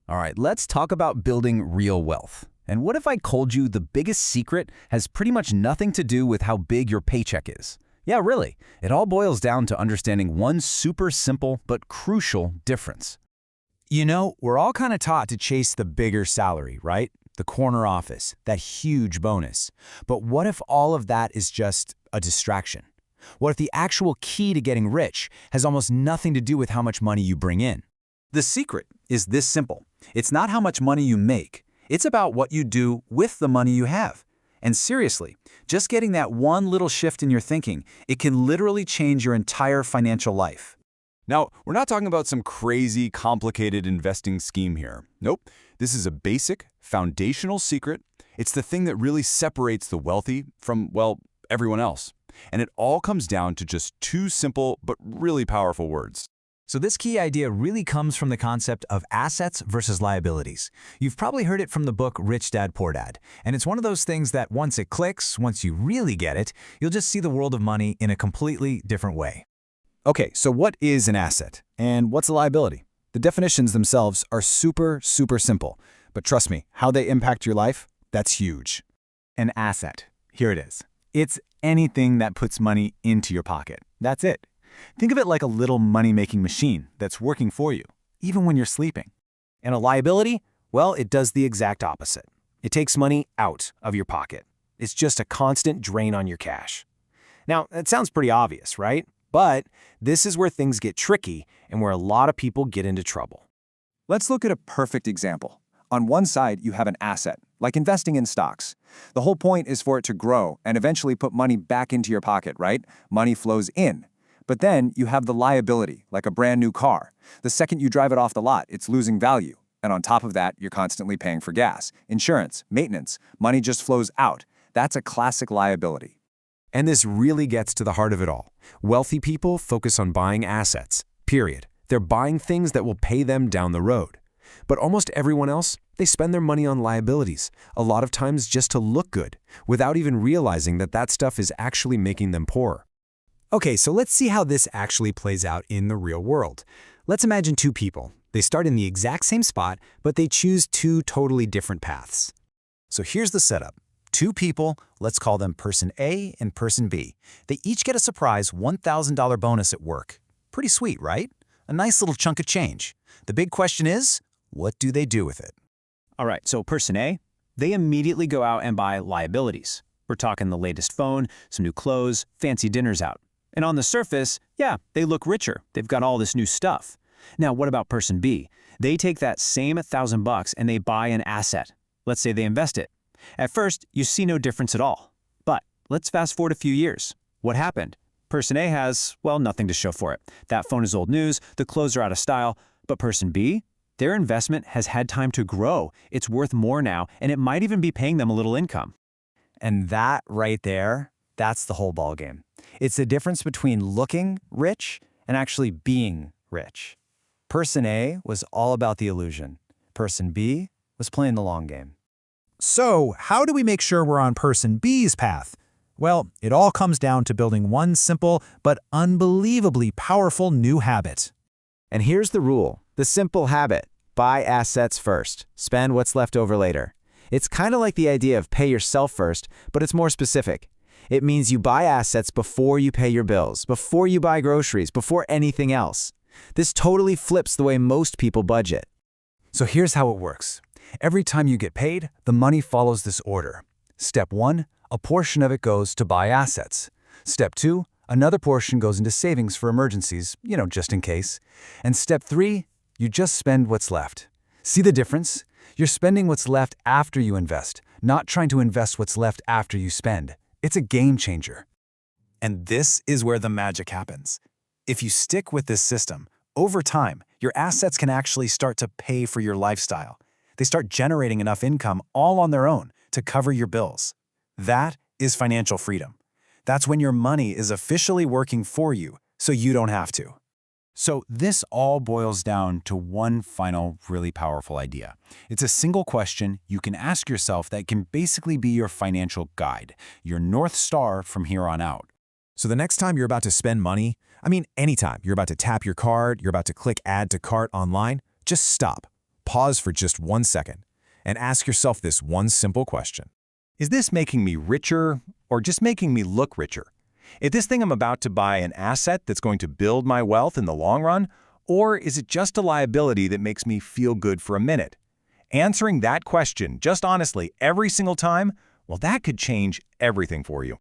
All right, let's talk about building real wealth. And what if I told you the biggest secret has pretty much nothing to do with how big your paycheck is? Yeah, really. It all boils down to understanding one super simple but crucial difference. You know, we're all kind of taught to chase the bigger salary, right? The corner office, that huge bonus. But what if all of that is just a distraction? What if the actual key to getting rich has almost nothing to do with how much money you bring in? The secret is this simple. It's not how much money you make. It's about what you do with the money you have. And seriously, just getting that one little shift in your thinking, it can literally change your entire financial life. Now, we're not talking about some crazy, complicated investing scheme here. Nope. This is a basic, foundational secret. It's the thing that really separates the wealthy from, well, everyone else. And it all comes down to just two simple but really powerful words. So this key idea really comes from the concept of assets versus liabilities. You've probably heard it from the book Rich Dad, Poor Dad. And it's one of those things that once it clicks, once you really get it, you'll just see the world of money in a completely different way. Okay, so what is an asset? And what's a liability? The definitions themselves are super simple. But trust me, how they impact your life, that's huge. An asset. Here it is. It's anything that puts money into your pocket. That's it. Think of it like a little money-making machine that's working for you, even when you're sleeping. And a liability? Well, it does the exact opposite. It takes money out of your pocket. It's just a constant drain on your cash. Now, it sounds pretty obvious, right? But this is where things get tricky and where a lot of people get into trouble. Let's look at a perfect example. On one side, you have an asset, like investing in stocks. The whole point is for it to grow and eventually put money back into your pocket, right? Money flows in. But then you have the liability, like a brand new car. The second you drive it off the lot, it's losing value. And on top of that, you're constantly paying for gas, insurance, maintenance. Money just flows out. That's a classic liability. And this really gets to the heart of it all. Wealthy people focus on buying assets, period. They're buying things that will pay them down the road. But almost everyone else, they spend their money on liabilities, a lot of times just to look good, without even realizing that that stuff is actually making them poorer. Okay, so let's see how this actually plays out in the real world. Let's imagine two people. They start in the exact same spot, but they choose two totally different paths. So here's the setup. Two people, let's call them person A and person B. They each get a surprise $1,000 bonus at work. Pretty sweet, right? A nice little chunk of change. The big question is, what do they do with it? All right, so person A, they immediately go out and buy liabilities. We're talking the latest phone, some new clothes, fancy dinners out. And on the surface, yeah, they look richer. They've got all this new stuff. Now, what about person B? They take that same $1,000 and they buy an asset. Let's say they invest it. At first, you see no difference at all. But let's fast forward a few years. What happened? Person A has, well, nothing to show for it. That phone is old news, the clothes are out of style. But person B? Their investment has had time to grow. It's worth more now, and it might even be paying them a little income. And that right there, that's the whole ballgame. It's the difference between looking rich and actually being rich. Person A was all about the illusion. Person B was playing the long game. So, how do we make sure we're on person B's path? Well, it all comes down to building one simple but unbelievably powerful new habit. And here's the rule, the simple habit: buy assets first, spend what's left over later. It's kind of like the idea of pay yourself first, but it's more specific. It means you buy assets before you pay your bills, before you buy groceries, before anything else. This totally flips the way most people budget. So here's how it works. Every time you get paid, the money follows this order. Step 1, a portion of it goes to buy assets. Step 2, another portion goes into savings for emergencies, just in case. And step 3, you just spend what's left. See the difference? You're spending what's left after you invest, not trying to invest what's left after you spend. It's a game changer. And this is where the magic happens. If you stick with this system, over time, your assets can actually start to pay for your lifestyle. They start generating enough income all on their own to cover your bills. That is financial freedom. That's when your money is officially working for you, so you don't have to. So this all boils down to one final really powerful idea. It's a single question you can ask yourself that can basically be your financial guide, your North Star from here on out. So the next time you're about to spend money, anytime you're about to tap your card, you're about to click Add to Cart online, just stop. Pause for just 1 second and ask yourself this one simple question. Is this making me richer or just making me look richer? Is this thing I'm about to buy an asset that's going to build my wealth in the long run, or is it just a liability that makes me feel good for a minute? Answering that question just honestly every single time, well, that could change everything for you.